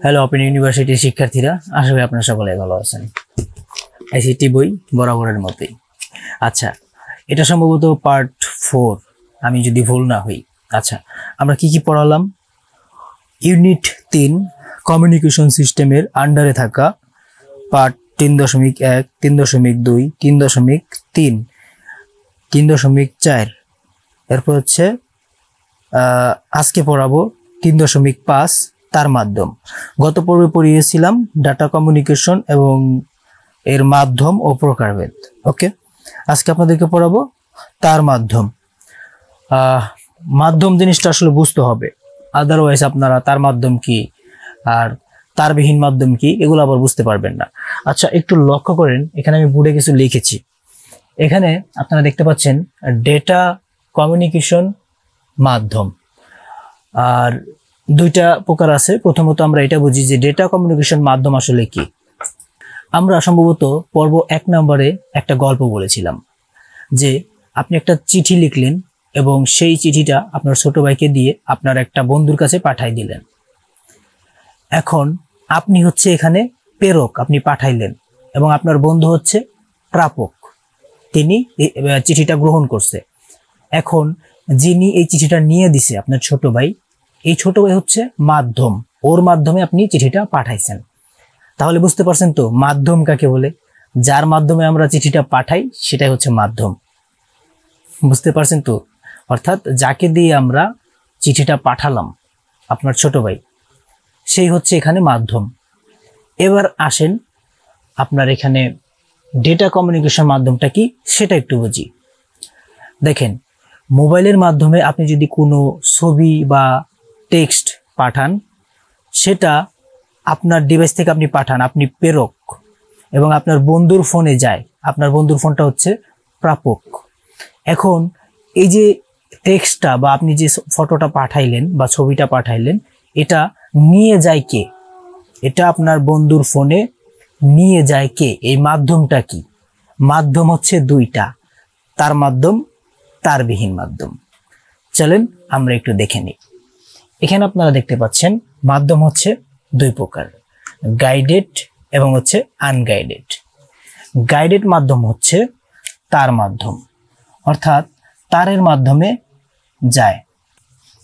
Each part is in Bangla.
হ্যালো ওপেন ইউনিভার্সিটির শিক্ষার্থীরা, আশা করি আপনারা সকলে ভালো আছেন। আইসিটি বই বরাবরের মতোই। আচ্ছা, এটা সম্ভবত পার্ট 4, আমি যদি ভুল না হই। আচ্ছা, আমরা কি কি পড়ালাম? ইউনিট 3 কমিউনিকেশন সিস্টেমের আন্ডারে থাকা পার্ট 3.1, 3.2, 3.3, 3.4। এরপর হচ্ছে আজকে পড়াবো 3.5 তার মাধ্যম। গত পর্বে পড়িয়েছিলাম ডাটা কমিউনিকেশন এবং এর মাধ্যম ও প্রকারভেদ। ওকে, আজকে আপনাদেরকে পড়াবো তার মাধ্যম। মাধ্যম জিনিসটা আসলে বুঝতে হবে, আদারওয়াইজ আপনারা তার মাধ্যম কি আর তারবিহীন মাধ্যম কি এগুলো আবার বুঝতে পারবেন না। আচ্ছা, একটু লক্ষ্য করেন, এখানে আমি বোর্ডে কিছু লিখেছি। এখানে আপনারা দেখতে পাচ্ছেন ডেটা কমিউনিকেশন মাধ্যম, আর দুইটা প্রকার আছে। প্রথমত আমরা এটা বুঝি যে ডেটা কমিউনিকেশন মাধ্যম আসলে কি। আমরা সম্ভবত পর্ব 1 নম্বরে একটা গল্প বলেছিলাম যে আপনি একটা চিঠি লিখলেন এবং সেই চিঠিটা আপনার ছোট ভাইকে দিয়ে আপনার একটা বন্ধুর কাছে পাঠাই দিলেন। এখন আপনি হচ্ছে এখানে প্রেরক, আপনি পাঠাইলেন, এবং আপনার বন্ধু হচ্ছে প্রাপক, তিনি চিঠিটা গ্রহণ করছে। এখন যিনি এই চিঠিটা নিয়ে দিছে আপনার ছোট ভাই, এই ছোট ভাই হচ্ছে মাধ্যম, ওর মাধ্যমে আপনি চিঠিটা পাঠাইছেন। তাহলে বুঝতে পারছেন তো মাধ্যম কাকে বলে? যার মাধ্যমে আমরা চিঠিটা পাঠাই সেটাই হচ্ছে মাধ্যম। বুঝতে পারছেন তো? অর্থাৎ যাকে দিয়ে আমরা চিঠিটা পাঠালাম আপনার ছোট ভাই, সেই হচ্ছে এখানে মাধ্যম। এবার আসেন আপনার এখানে ডেটা কমিউনিকেশন মাধ্যমটা কি সেটা একটু বুঝি। দেখেন, মোবাইলের মাধ্যমে আপনি যদি কোনো ছবি বা টেক্সট পাঠান, সেটা আপনার ডিভাইস থেকে আপনি পাঠান, আপনি প্রেরক, এবং আপনার বন্ধুর ফোনে যায়, আপনার বন্ধুর ফোনটা হচ্ছে প্রাপক। এখন এই যে টেক্সটটা বা আপনি যে ফটোটা পাঠাইলেন বা ছবিটা পাঠাইলেন, এটা নিয়ে যায় কে? এটা আপনার বন্ধুর ফোনে নিয়ে যায় কে? এই মাধ্যমটা কি? মাধ্যম হচ্ছে দুইটা, তার মাধ্যম, তারবিহীন মাধ্যম। চলেন আমরা একটু দেখে নিই। এখানে আপনারা দেখতে পাচ্ছেন মাধ্যম হচ্ছে দুই প্রকার, গাইডেড এবং হচ্ছে আনগাইডেড। গাইডেড মাধ্যম হচ্ছে তার মাধ্যম, অর্থাৎ তারের মাধ্যমে যায়,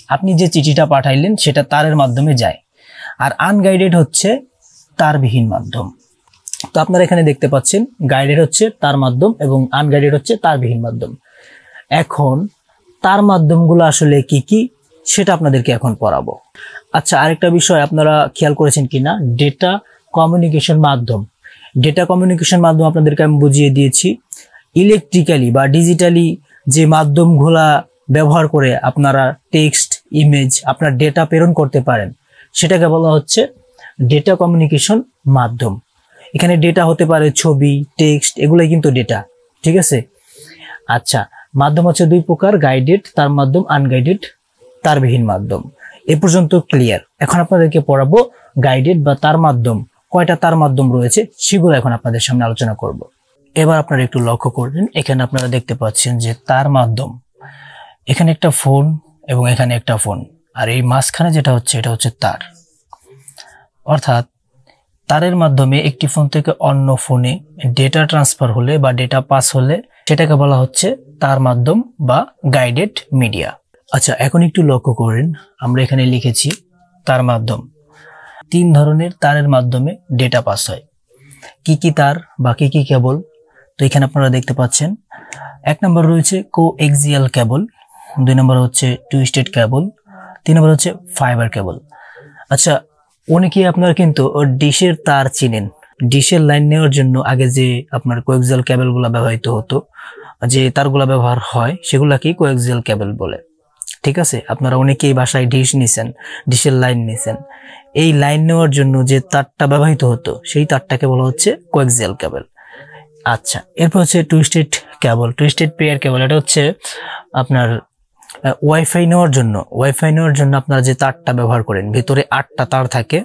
আপনি যে চিঠিটা পাঠাইলেন সেটা তারের মাধ্যমে যায়। আর আনগাইডেড হচ্ছে তারবিহীন মাধ্যম। তো আপনারা এখানে দেখতে পাচ্ছেন গাইডেড হচ্ছে তার মাধ্যম এবং আনগাইডেড হচ্ছে তারবিহীন মাধ্যম। এখন তার মাধ্যমগুলো আসলে কি কি সেটা আপনাদেরকে এখন পড়াবো। আচ্ছা, আরেকটা বিষয় আপনারা খেয়াল করেছেন কিনা, ডেটা কমিউনিকেশন মাধ্যম। ডেটা কমিউনিকেশন মাধ্যম আপনাদেরকে আমি বুঝিয়ে দিয়েছি। ইলেকট্রিক্যালি বা ডিজিটালি যে মাধ্যমগুলা ব্যবহার করে আপনারা টেক্সট, ইমেজ, আপনার ডেটা প্রেরণ করতে পারেন, সেটাকে বলা হচ্ছে ডেটা কমিউনিকেশন মাধ্যম। এখানে ডেটা হতে পারে ছবি, টেক্সট, এগুলোই কিন্তু ডেটা, ঠিক আছে? আচ্ছা, মাধ্যম হচ্ছে দুই প্রকার, গাইডেড তার মাধ্যম, আনগাইডেড তারবিহীন মাধ্যম। এ পর্যন্ত ক্লিয়ার। এখন আপনাদেরকে পড়াবো গাইডেড বা তার মাধ্যম, কয়টা তার মাধ্যম রয়েছে সেগুলো এখন আপনাদের সামনে আলোচনা করব। এবার আপনারা একটু লক্ষ্য করবেন, এখানে আপনারা দেখতে পাচ্ছেন যে তার মাধ্যম, এখানে একটা ফোন এবং এখানে একটা ফোন, আর এই মাঝখানে যেটা হচ্ছে এটা হচ্ছে তার। অর্থাৎ তারের মাধ্যমে একটি ফোন থেকে অন্য ফোনে ডেটা ট্রান্সফার হলে বা ডেটা পাস হলে সেটাকে বলা হচ্ছে তার মাধ্যম বা গাইডেড মিডিয়া। আচ্ছা, এখন একটু লক্ষ্য করেন, আমরা এখানে লিখেছি তার মাধ্যম। 3 ধরনের তারের মাধ্যমে ডেটা পাস হয়। কি কি তার বা কি কি কেবল? তো এখানে আপনারা দেখতে পাচ্ছেন 1 নম্বর রয়েছে কোএক্সিয়াল কেবল, 2 নম্বর হচ্ছে টুইস্টেড কেবল, 3 নম্বর হচ্ছে ফাইবার কেবল। আচ্ছা, অনেকেই আপনারা কিন্তু ডিশের তার চিনেন। ডিশের লাইন নেওয়ার জন্য আগে যে আপনার কোএক্সিয়াল কেবলগুলো ব্যবহৃত হতো, যে তারগুলো ব্যবহার হয় সেগুলাকে কোএক্সিয়াল কেবল বলে, ঠিক আছে? আপনারা অনেকেই বাসায় ডিশ নিছেন, ডিশের লাইন নিছেন, এই লাইন নেওয়ার জন্য যে তারটা ব্যবহৃত হতো সেই তারটাকে বলা হচ্ছে কোএক্সিয়াল কেবল। আচ্ছা, এরপর হচ্ছে টুইস্টেড কেবল, টুইস্টেড পেয়ার কেবল। এটা হচ্ছে আপনার ওয়াইফাই নেওয়ার জন্য আপনারা যে তারটা ব্যবহার করেন, ভিতরে 8টা তার থাকে,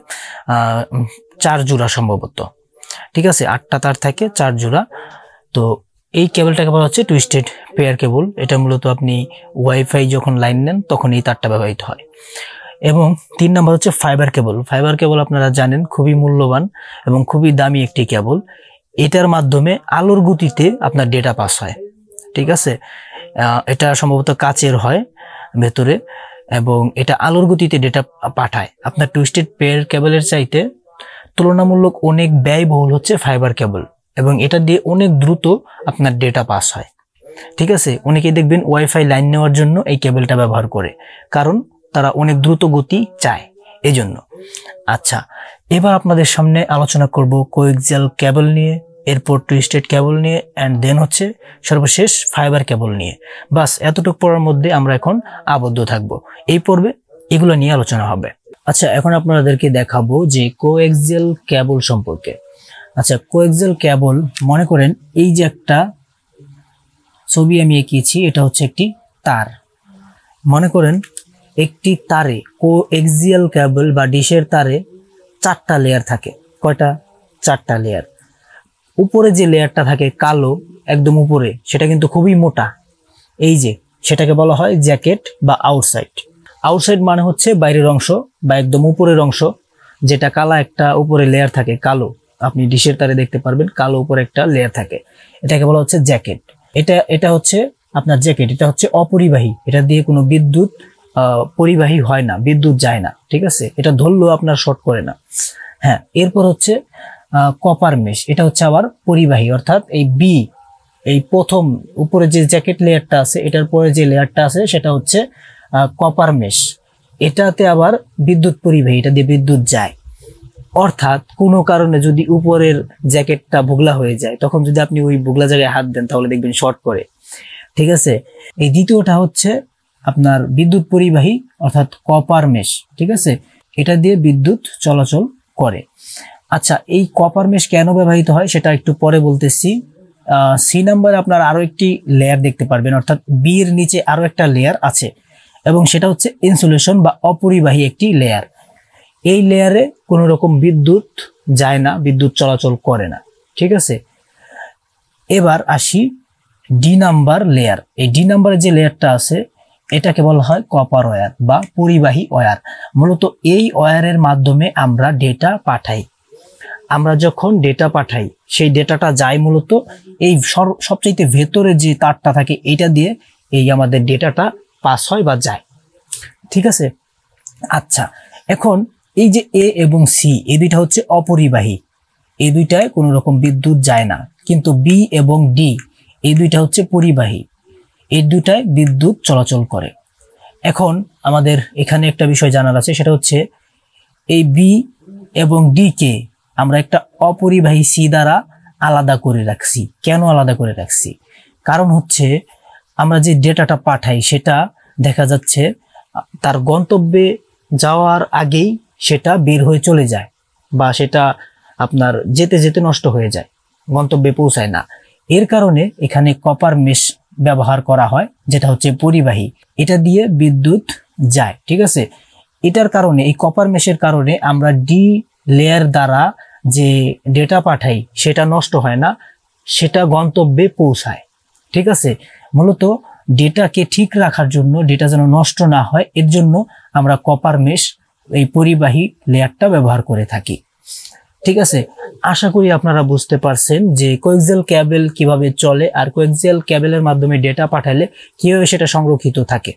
4 জোড়া সম্ভবত, ঠিক আছে? 8টা তার থাকে, 4 জোড়া। তো এই কেবলটাকে বলা হচ্ছে টুইস্টেড পেয়ার কেবল। এটা মূলত আপনি ওয়াইফাই যখন লাইন নেন তখন এই তারটা ব্যবহৃত হয়। এবং 3 নাম্বার হচ্ছে ফাইবার কেবল। ফাইবার কেবল আপনারা জানেন খুবই মূল্যবান এবং খুবই দামি একটি কেবল। এটার মাধ্যমে আলোর গতিতে আপনার ডেটা পাস হয়, ঠিক আছে। এটা সম্ভবত কাচের হয় ভেতরে এবং এটা আলোর গতিতে ডেটা পাঠায়। আপনার টুইস্টেড পেয়ার কেবলের চাইতে তুলনামূলক অনেক ব্যয়বহুল হচ্ছে ফাইবার কেবল এবং এটা দিয়ে অনেক দ্রুত আপনার ডেটা পাস হয়, ঠিক আছে। অনেকেই দেখবেন ওয়াইফাই লাইন নেওয়ার জন্য এই কেবলটা ব্যবহার করে, কারণ তারা অনেক দ্রুত গতি চায় এজন্য। আচ্ছা, এবার আপনাদের সামনে আলোচনা করব কোএক্সিয়াল কেবল নিয়ে, এরপর টুইস্টেড কেবল নিয়ে, অ্যান্ড দেন হচ্ছে সর্বশেষ ফাইবার কেবল নিয়ে। বাস এতটুকু পড়ার মধ্যে আমরা এখন আবদ্ধ থাকব। এই পর্বে এগুলো নিয়ে আলোচনা হবে। আচ্ছা, এখন আপনাদেরকে দেখাবো যে কোএক্সিয়াল কেবল সম্পর্কে। আচ্ছা, কোএক্সিয়াল কেবল মনে করেন এই যে একটা ছবি আমি এঁকেছি, এটা হচ্ছে একটি তার। মনে করেন একটি তারে, কোএক্সিয়াল কেবল বা ডিশের তারে 4টা লেয়ার থাকে। কয়টা? 4টা লেয়ার। উপরে যে লেয়ারটা থাকে কালো একদম উপরে, সেটা কিন্তু খুবই মোটা। এই যে সেটাকে বলা হয় জ্যাকেট বা আউটসাইড। আউটসাইড মানে হচ্ছে বাইরের অংশ বা একদম উপরের অংশ, যেটা কালা একটা উপরে লেয়ার থাকে কালো। আপনি ডিশের তারে দেখতে পারবেন কালো উপরে একটা লেয়ার থাকে, এটাকে বলা হচ্ছে জ্যাকেট। এটা হচ্ছে আপনার জ্যাকেট। এটা হচ্ছে অপরিবাহী, এটা দিয়ে কোনো বিদ্যুৎ পরিবাহী হয় না, বিদ্যুৎ যায় না, ঠিক আছে। এটা ধরলেও আপনার শর্ট করে না। হ্যাঁ, এরপর হচ্ছে কপার মেশ। এটা হচ্ছে আবার পরিবাহী, অর্থাৎ এই প্রথম উপরে যে জ্যাকেট লেয়ারটা আছে, এটার পরে যে লেয়ারটা আছে সেটা হচ্ছে কপার মেশ। এটাতে আবার বিদ্যুৎ পরিবাহী, এটা দিয়ে বিদ্যুৎ যায়। অর্থাৎ কোনো কারণে যদি উপরের জ্যাকেটটা ভোগলা হয়ে যায়, তখন যদি আপনি ওই ভোগলা জায়গায় হাত দেন তাহলে দেখবেন শর্ট করে, ঠিক আছে। এই দ্বিতীয়টা হচ্ছে আপনার বিদ্যুৎ পরিবাহী, অর্থাৎ কপার মেশ, ঠিক আছে। এটা দিয়ে বিদ্যুৎ চলাচল করে। আচ্ছা, এই কপার মেশ কেন ব্যবহৃত হয় সেটা একটু পরে বলতেছি। সি নাম্বারে আপনার আরো একটি লেয়ার দেখতে পারবেন, অর্থাৎ বি এর নিচে আরো একটা লেয়ার আছে এবং সেটা হচ্ছে ইনসুলেশন বা অপরিবাহী একটি লেয়ার। এই লেয়ারে কোনো রকম বিদ্যুৎ যায় না, বিদ্যুৎ চলাচল করে না, ঠিক আছে। এবার আসি ডি নাম্বার লেয়ার। এই ডি নাম্বারের যে লেয়ারটা আছে এটাকে বলা হয় কপার ওয়্যার বা পরিবাহী ওয়্যার। মূলত এই ওয়্যারের মাধ্যমে আমরা ডেটা পাঠাই। আমরা যখন ডেটা পাঠাই সেই ডেটাটা যায় মূলত এই সবচাইতে ভেতরে যে তারটা থাকে এটা দিয়ে এই আমাদের ডেটাটা পাস হয় বা যায়, ঠিক আছে। আচ্ছা, এখন এই যে এ এবং সি, এই দুইটা হচ্ছে অপরিবাহী, এই দুইটায় কোনো রকম বিদ্যুৎ যায় না। কিন্তু বি এবং ডি এই দুইটা হচ্ছে পরিবাহী, এই দুইটায় বিদ্যুৎ চলাচল করে। এখন আমাদের এখানে একটা বিষয় জানার আছে, সেটা হচ্ছে এই বি এবং ডি কে আমরা একটা অপরিবাহী সি দ্বারা আলাদা করে রাখছি। কেন আলাদা করে রাখছি? কারণ হচ্ছে আমরা যে ডেটাটা পাঠাই সেটা দেখা যাচ্ছে তার গন্তব্যে যাওয়ার আগেই সেটা বের হয়ে চলে যায় বা সেটা আপনার যেতে যেতে নষ্ট হয়ে যায়, গন্তব্যে পৌঁছায় না। এর কারণে এখানে কপার মেশ ব্যবহার করা হয়, যেটা হচ্ছে পরিবাহী। এটা দিয়ে বিদ্যুৎ যায়, ঠিক আছে। এটার কারণে, এই কপার মেশের কারণে আমরা ডি লেয়ার দ্বারা যে ডেটা পাঠাই সেটা নষ্ট হয় না, সেটা গন্তব্যে পৌঁছায়, ঠিক আছে। মূলত ডেটাকে ঠিক রাখার জন্য, ডেটা যেন নষ্ট না হয়, এর জন্য আমরা কপার মেশ এই পরিবাহী লেয়ারটা ব্যবহার করে থাকি, ঠিক আছে। আশা করি আপনারা বুঝতে পারছেন যে কোএক্সিয়াল কেবল কিভাবে চলে আর কোএক্সিয়াল কেবলের মাধ্যমে ডেটা পাঠালে কিভাবে সেটা সংরক্ষিত থাকে।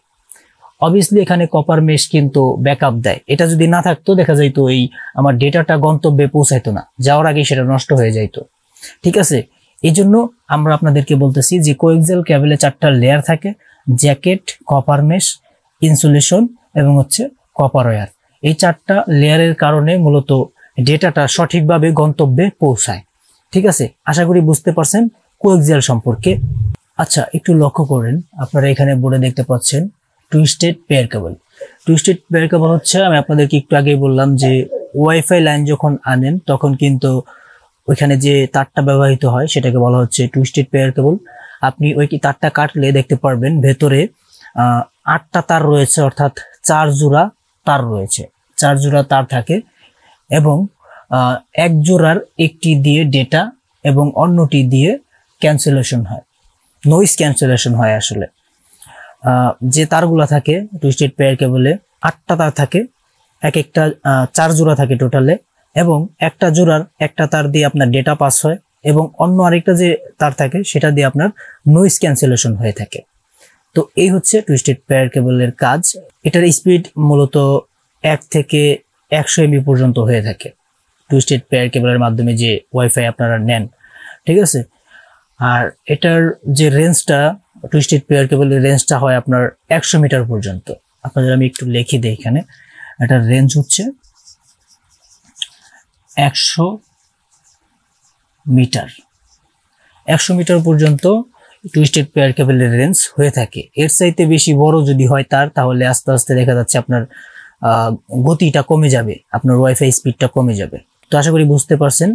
অবভিয়াসলি এখানে কপার মেশ কিন্তু ব্যাকআপ দেয়। এটা যদি না থাকতো দেখা যাইতো এই আমার ডেটাটা গন্তব্যে পৌঁছাইতো না, যাওয়ার আগে সেটা নষ্ট হয়ে যাইতো, ঠিক আছে। এই জন্য আমরা আপনাদেরকে বলতেছি যে কোএক্সিয়াল কেবলে 4টা লেয়ার থাকে, জ্যাকেট, কপার মেশ, ইনসুলেশন এবং হচ্ছে কপার ওয়্যার। এই 4টা লেয়ারের কারণে মূলত ডেটাটা সঠিকভাবে গন্তব্যে পৌঁছায়, ঠিক আছে। আশা করি বুঝতে পারছেন কোএক্সিয়াল সম্পর্কে। আচ্ছা, একটু লক্ষ্য করেন, আপনারা এখানে বোর্ডে দেখতে পাচ্ছেন twisted pair cable. Twisted pair cable হচ্ছে, আমি আপনাদেরকে একটু আগেই বললাম যে ওয়াইফাই লাইন যখন আনেন তখন কিন্তু ওইখানে যে তারটা ব্যবহৃত হয় সেটাকে বলা হচ্ছে টুইস্টেড পেয়ার কেবল। আপনি ওই তারটা কাটলে দেখতে পারবেন ভেতরে 8টা তার রয়েছে, অর্থাৎ 4 জোড়া তার রয়েছে, 4 জোড়া তার থাকে এবং এক জোড়ার একটি দিয়ে ডেটা এবং অন্যটি দিয়ে ক্যান্সেলেশন হয়, নয়েজ ক্যান্সেলেশন হয়। আসলে যে তারগুলা থাকে টুইস্টেড পেয়ার কেবলে 8টা তার থাকে, এক একটা 4 জোড়া থাকে টোটালে, এবং একটা জোড়ার একটা তার দিয়ে আপনার ডেটা পাস হয় এবং অন্য আরেকটা যে তার থাকে সেটা দিয়ে আপনার নয়েজ ক্যান্সেলেশন হয়ে থাকে। তো এই হচ্ছে টুইস্টেড পেয়ার কেবলের কাজ। এটার স্পিড মূলত 1 থেকে 100 MB পর্যন্ত হয়ে থাকে টুইস্টেড পেয়ার কেবলের মাধ্যমে যে ওয়াইফাই আপনারা নেন, ঠিক আছে। আর এটার যে রেঞ্জটা, টুইস্টেড পেয়ার কেবলের রেঞ্জটা হয় আপনার 100 মিটার পর্যন্ত। আপনাদের আমি একটু লিখে দিই এখানে, এটার রেঞ্জ হচ্ছে 100 মিটার। 100 মিটার পর্যন্ত টুইস্টেড পেয়ার কেবলের রেঞ্জ হয়ে থাকে। এর চাইতে বেশি বড় যদি হয় তাহলে আস্তে আস্তে দেখা যাচ্ছে আপনার গতিটা কমে যাবে, আপনার ওয়াইফাই স্পিডটা কমে যাবে। তো আশা করি বুঝতে পারছেন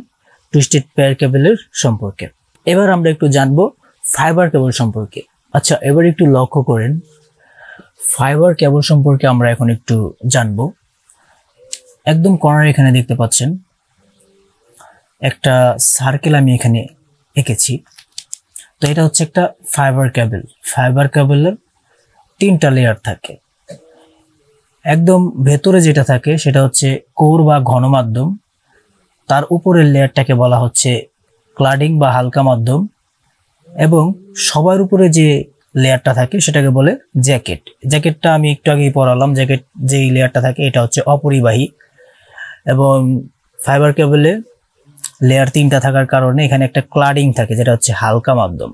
টুইস্টেড পেয়ার কেবলের সম্পর্কে। এবার আমরা একটু জানবো ফাইবার কেবল সম্পর্কে। আচ্ছা, এবার একটু লক্ষ্য করেন ফাইবার কেবল সম্পর্কে আমরা এখন একটু জানবো। একদম কর্নার এখানে দেখতে পাচ্ছেন একটা সার্কেল আমি এখানে এঁকেছি। তো এটা হচ্ছে একটা ফাইবার কেবল। ফাইবার কেবলের 3টা লেয়ার থাকে। একদম ভেতরে যেটা থাকে সেটা হচ্ছে কোর বা ঘন মাধ্যম, তার উপরের লেয়ারটাকে বলা হচ্ছে ক্লাডিং বা হালকা মাধ্যম, এবং সবার উপরে যে লেয়ারটা থাকে সেটাকে বলে জ্যাকেট। জ্যাকেটটা আমি একটু আগেই পড়ালাম, জ্যাকেট যেই লেয়ারটা থাকে এটা হচ্ছে অপরিবাহী। এবং ফাইবার কেবলে লেয়ার 3টা থাকার কারণে এখানে একটা ক্লাডিং থাকে যেটা হচ্ছে হালকা মাধ্যম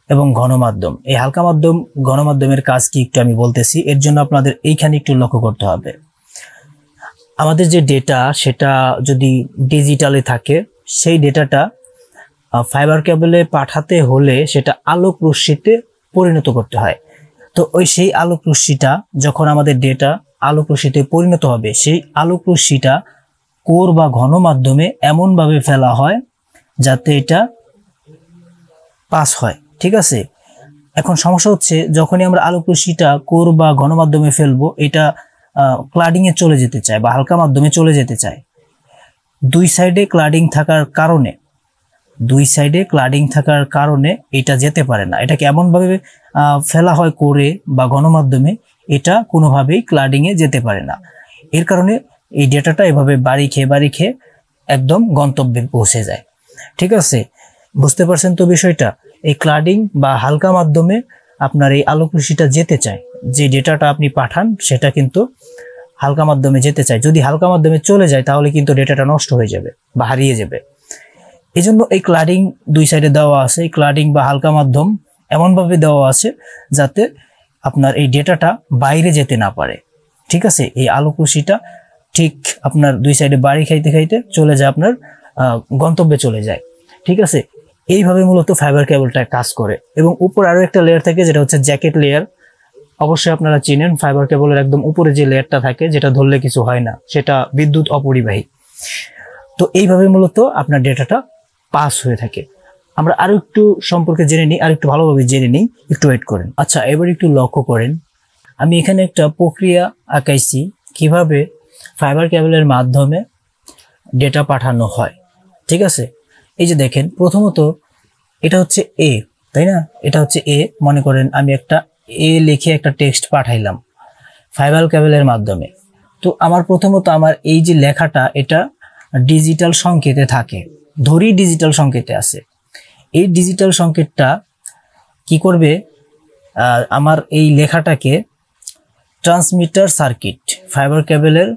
এবং ঘন মাধ্যম। এই হালকা মাধ্যম ঘন মাধ্যমের কাজ কি একটু আমি বলতেছি, এর জন্য আপনাদের এইখানে একটু লক্ষ্য করতে হবে। আমাদের যে ডেটা সেটা যদি ডিজিটালে থাকে, সেই ডেটাটা ফাইবার কেবলে পাঠাতে হলে সেটা আলোক রশ্মিতে পরিণত করতে হয়। তো সেই আলোক রশ্মিটা যখন আমাদের ডেটা আলোক রশ্মিতে পরিণত হবে, সেই আলোক রশ্মিটা কোর বা ঘন মাধ্যমে এমনভাবে ফেলা হয় যাতে এটা পাস হয়, ঠিক আছে। এখন সমস্যা হচ্ছে যখনই আমরা আলোক রশ্মিটা কোর বা ঘন মাধ্যমে ফেলবো, এটা ক্লাডিং এ চলে যেতে চায় বা হালকা মাধ্যমে চলে যেতে চায়। দুই সাইডে ক্লাডিং থাকার কারণে এটা যেতে পারে না। এটাকে এমনভাবে ফেলা হয় কোরে বা ঘন মাধ্যমে, এটা কোনোভাবেই ক্লাডিং এ যেতে পারে না। এর কারণে এই ডেটাটা এভাবে বাড়ি খেয়ে একদম গন্তব্যে পৌঁছে যায়, ঠিক আছে। বুঝতে পারছেন তো বিষয়টা? এই ক্লাডিং বা হালকা মাধ্যমে আপনার এই আলোক রশ্মিটা যেতে চায়, যে ডেটাটা আপনি পাঠান সেটা কিন্তু হালকা মাধ্যমে যেতে চায়। যদি হালকা মাধ্যমে চলে যায় তাহলে কিন্তু ডেটাটা নষ্ট হয়ে যাবে বা হারিয়ে যাবে। এই জন্য এই ক্লাডিং দুই সাইডে দেওয়া আছে। এই ক্লাডিং বা হালকা মাধ্যম এমনভাবে দেওয়া আছে যাতে আপনার এই ডেটাটা বাইরে যেতে না পারে, ঠিক আছে। এই আলোক রশ্মিটা ঠিক আপনার দুই সাইডে বাড়ি খাইতে চলে যায়, আপনার গন্তব্যে চলে যায়, ঠিক আছে। এইভাবে মূলত ফাইবার কেবলটা কাজ করে। এবং উপর আরো একটা লেয়ার থাকে যেটা হচ্ছে জ্যাকেট লেয়ার। অবশ্যই আপনারা চিনেন ফাইবার কেবলের একদম উপরে যে লেয়ারটা থাকে, যেটা ধরলে কিছু হয় না, সেটা বিদ্যুৎ অপরিবাহী। তো এইভাবে মূলত আপনার ডেটাটা পাস হয়ে থাকে। আমরা আরো একটু সম্পর্কে জেনে নিই, আর একটু ভালোভাবে জেনে নিই, একটু ওয়েট করেন। আচ্ছা, এবার একটু লক্ষ্য করেন, আমি এখানে একটা প্রক্রিয়া আঁকাইছি কিভাবে ফাইবার কেবলের মাধ্যমে ডেটা পাঠানো হয়, ঠিক আছে। এই যে দেখেন, প্রথমত এটা হচ্ছে এ, তাই না? এটা হচ্ছে এ। মনে করেন আমি একটা এ লিখে একটা টেক্সট পাঠাইলাম ফাইবার কেবলের মাধ্যমে। তো প্রথমত আমার এই যে লেখাটা এটা ডিজিটাল সংকেতে থাকে, ধরি ডিজিটাল সংকেতে আছে। এই ডিজিটাল সংকেতটা কি করবে, আমার এই লেখাটাকে ট্রান্সমিটার সার্কিট, ফাইবার কেবলের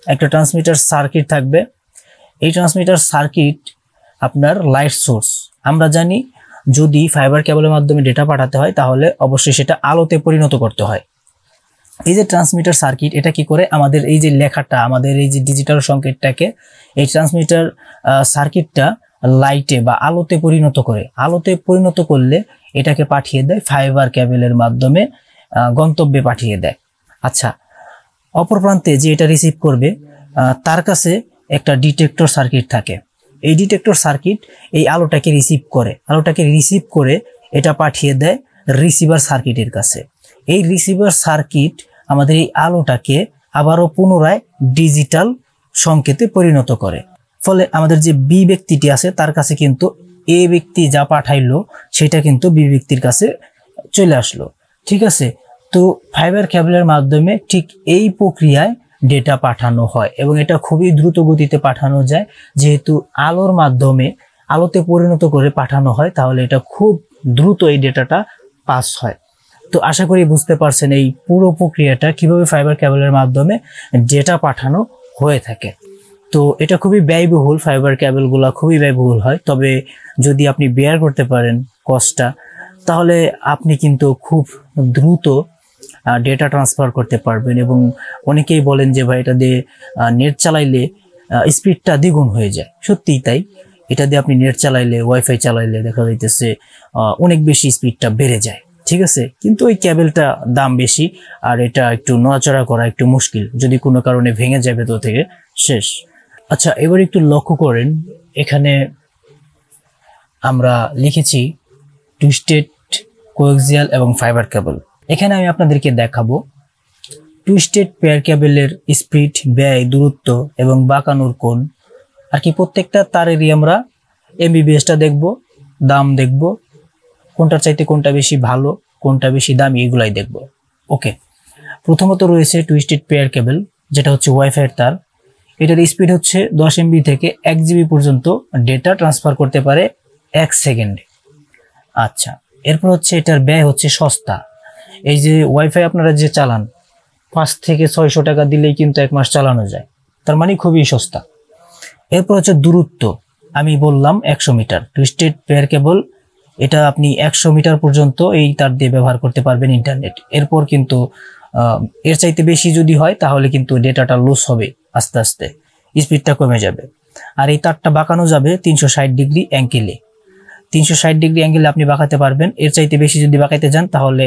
একটা ট্রান্সমিটার সার্কিট থাকবে। এই ট্রান্সমিটার সার্কিট আপনার লাইট সোর্স। আমরা জানি যদি ফাইবার কেবলের মাধ্যমে ডেটা পাঠাতে হয় তাহলে অবশ্যই সেটা আলোতে পরিণত করতে হয়। এই যে ট্রান্সমিটার সার্কিট, এটা কি করে, আমাদের এই যে লেখাটা, আমাদের এই যে ডিজিটাল সংকেতটাকে এই ট্রান্সমিটার সার্কিটটা লাইটে বা আলোতে পরিণত করে। আলোতে পরিণত করলে এটাকে পাঠিয়ে দেয় ফাইবার কেবলের মাধ্যমে, গন্তব্যে পাঠিয়ে দেয়। আচ্ছা, অপর প্রান্তে যে এটা রিসিভ করবে তার কাছে একটা ডিটেক্টর সার্কিট থাকে। এই ডিটেক্টর সার্কিট এই আলোটাকে রিসিভ করে এটা পাঠিয়ে দেয় রিসিভার সার্কিটের কাছে। এই রিসিভার সার্কিট আমাদের এই আলোটাকে আবারও পুনরায় ডিজিটাল সংকেতে পরিণত করে। ফলে আমাদের যে বি ব্যক্তিটি আছে তার কাছে কিন্তু এ ব্যক্তি যা পাঠাইলো সেটা কিন্তু বি ব্যক্তির কাছে চলে আসলো, ঠিক আছে। তো ফাইবার কেবলের মাধ্যমে ঠিক এই প্রক্রিয়ায় ডেটা পাঠানো হয় এবং এটা খুবই দ্রুত গতিতে পাঠানো যায়। যেহেতু আলোর মাধ্যমে আলোতে পরিণত করে পাঠানো হয়, তাহলে এটা খুব দ্রুত এই ডেটাটা পাস হয়। তো আশা করি বুঝতে পারছেন এই পুরো প্রক্রিয়াটা কিভাবে ফাইবার কেবলের মাধ্যমে ডেটা পাঠানো হয়ে থাকে। তো এটা খুবই ব্যয়বহুল, ফাইবার কেবলগুলো খুবই ব্যয়বহুল হয়। তবে যদি আপনি বেয়ার করতে পারেন কষ্টটা, তাহলে আপনি কিন্তু খুব দ্রুত ডেটা ট্রান্সফার করতে পারবেন। এবং অনেকেই বলেন যে ভাই এটা দিয়ে নেট চালাইলে স্পিডটা দ্বিগুণ হয়ে যায়। সত্যিই তাই, এটা দিয়ে আপনি নেট চালাইলে, ওয়াইফাই চালাইলে দেখা যাইতেছে অনেক বেশি স্পিডটা বেড়ে যায়, ঠিক আছে। কিন্তু ওই কেবলটা দাম বেশি, আর এটা একটু নড়াচড়া করা একটু মুশকিল, যদি কোনো কারণে ভেঙে যায় ভেতর থেকে শেষ। আচ্ছা, এবার একটু লক্ষ্য করেন, এখানে আমরা লিখেছি টুইস্টেড, কোএক্সিয়াল এবং ফাইবার কেবল। এখানে আমি আপনাদেরকে দেখাবো টুইস্টেড পেয়ার কেবলের স্পিড, ব্যয়, দূরত্ব এবং বাঁকানোর কোণ, আর কি প্রত্যেকটা তারেরই আমরা এমবিবিএসটা দেখব, দাম দেখব, কোনটার চাইতে কোনটা বেশি ভালো, কোনটা বেশি দামি, এগুলাই দেখব। ওকে, প্রথমত রয়েছে টুইস্টেড পেয়ার কেবল, যেটা হচ্ছে ওয়াইফাইয়ের তার। এটার স্পিড হচ্ছে 10 MB থেকে 1 GB পর্যন্ত ডেটা ট্রান্সফার করতে পারে 1 সেকেন্ডে। আচ্ছা, এরপর হচ্ছে এটার ব্যয় হচ্ছে সস্তা। এই যে ওয়াইফাই আপনারা যে চালান, 5 থেকে 600 টাকা দিলেই কিন্তু 1 মাস চালানো যায়, তার মানে খুবই সস্তা। এরপর হচ্ছে দূরত্ব, আমি বললাম 100 মিটার। টুইস্টেড পেয়ার কেবল এটা আপনি 100 মিটার পর্যন্ত এই তার দিয়ে ব্যবহার করতে পারবেন ইন্টারনেট। এরপর কিন্তু এর চাইতে বেশি যদি হয় তাহলে কিন্তু ডেটাটা লস হবে, আস্তে আস্তে স্পিডটা কমে যাবে। আর এই তারটা বাঁকানো যাবে 360 ডিগ্রি অ্যাঙ্গেলে। 360 ডিগ্রি অ্যাঙ্গেলে আপনি বাঁকাতে পারবেন। এর চাইতে বেশি যদি বাঁকাইতে যান তাহলে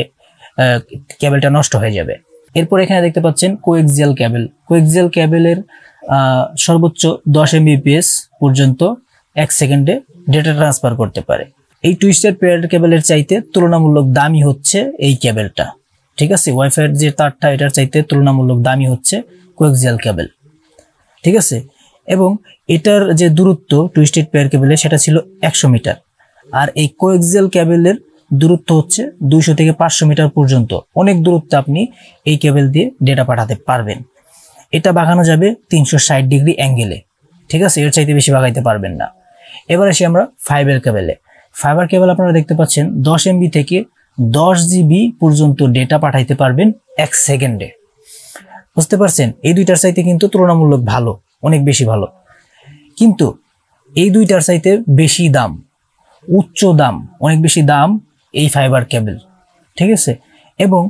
কেবলটা নষ্ট হয়ে যাবে। এরপর এখানে দেখতে পাচ্ছেন কোএক্সিয়াল কেবল। কোএক্সিয়াল কেবলের সর্বোচ্চ 10 Mbps পর্যন্ত 1 সেকেন্ডে ডেটা ট্রান্সফার করতে পারে। এই টুইস্টেড পেয়ার কেবলের চাইতে তুলনামূলক দামি হচ্ছে এই কেবলটা, ঠিক আছে। ওয়াইফাইয়ের যে তারটা, এটার চাইতে তুলনামূলক দামি হচ্ছে কোএক্সিয়াল কেবল, ঠিক আছে। এবং এটার যে দূরত্ব টুইস্টেড পেয়ার কেবলের, সেটা ছিল 100 মিটার, আর এই কোএক্সিয়াল কেবলের দূরত্ব হচ্ছে 200 থেকে 500 মিটার পর্যন্ত। অনেক দূরত্বে আপনি এই কেবল দিয়ে ডেটা পাঠাতে পারবেন। এটা বাঁকানো যাবে 360 ডিগ্রি অ্যাঙ্গেলে, ঠিক আছে। এর চাইতে বেশি বাঁকাইতে পারবেন না। এবার আসি আমরা ফাইবার কেবলে। ফাইবার কেবল আপনারা দেখতে পাচ্ছেন 10 MB থেকে 10 GB পর্যন্ত ডেটা পাঠাইতে পারবেন 1 সেকেন্ডে। বুঝতে পারছেন, এই দুইটার চাইতে কিন্তু তুলনামূলক ভালো, অনেক বেশি ভালো। কিন্তু এই দুইটার চাইতে বেশি দাম, উচ্চ দাম, অনেক বেশি দাম এই ফাইবার কেবল, ঠিক আছে। এবং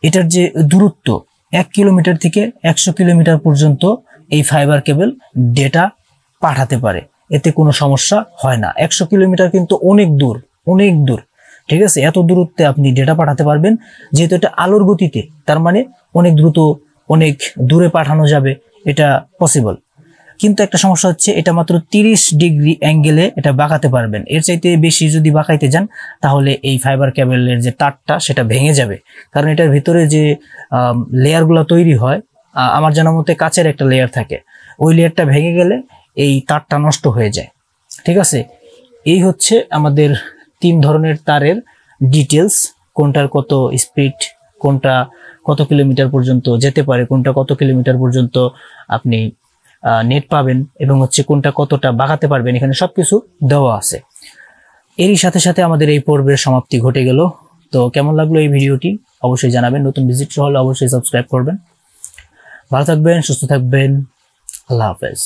এটার যে দূরত্ব 1 কিলোমিটার থেকে 100 কিলোমিটার পর্যন্ত এই ফাইবার কেবল ডেটা পাঠাতে পারে, এতে কোনো সমস্যা হয় না। 100 কিলোমিটার কিন্তু অনেক দূর, অনেক দূর, ঠিক আছে। এত দূরত্বে আপনি ডেটা পাঠাতে পারবেন, যেহেতু এটা আলোর গতিতে, তার মানে অনেক দ্রুত, অনেক দূরে পাঠানো যাবে, এটা পসিবল। কিন্তু একটা সমস্যা হচ্ছে, এটা মাত্র 30 ডিগ্রি অ্যাঙ্গেলে এটা বাঁকাতে পারবেন। এর চাইতে বেশি যদি বাঁকাইতে যান তাহলে এই ফাইবার কেবলের যে তারটা, সেটা ভেঙে যাবে। কারণ এটার ভিতরে যে লেয়ারগুলো তৈরি হয়, আমার জানা মতে কাচের একটা লেয়ার থাকে, ওই লেয়ারটা ভেঙে গেলে এই তারটা নষ্ট হয়ে যায়, ঠিক আছে। এই হচ্ছে আমাদের 3 ধরনের তারের ডিটেলস, কোনটার কত স্পিড, কোনটা কত কিলোমিটার পর্যন্ত যেতে পারে, কোনটা কত কিলোমিটার পর্যন্ত আপনি নেট পাবেন, এবং হচ্ছে কোনটা কতটা বাঁকাতে পারবেন, এখানে সবকিছু দেওয়া আছে। এরই সাথে সাথে আমাদের এই পর্বের সমাপ্তি ঘটে গেল। তো কেমন লাগলো এই ভিডিওটি অবশ্যই জানাবেন। নতুন ভিজিট হলে অবশ্যই সাবস্ক্রাইব করবেন। ভালো থাকবেন, সুস্থ থাকবেন, আল্লাহ হাফেজ।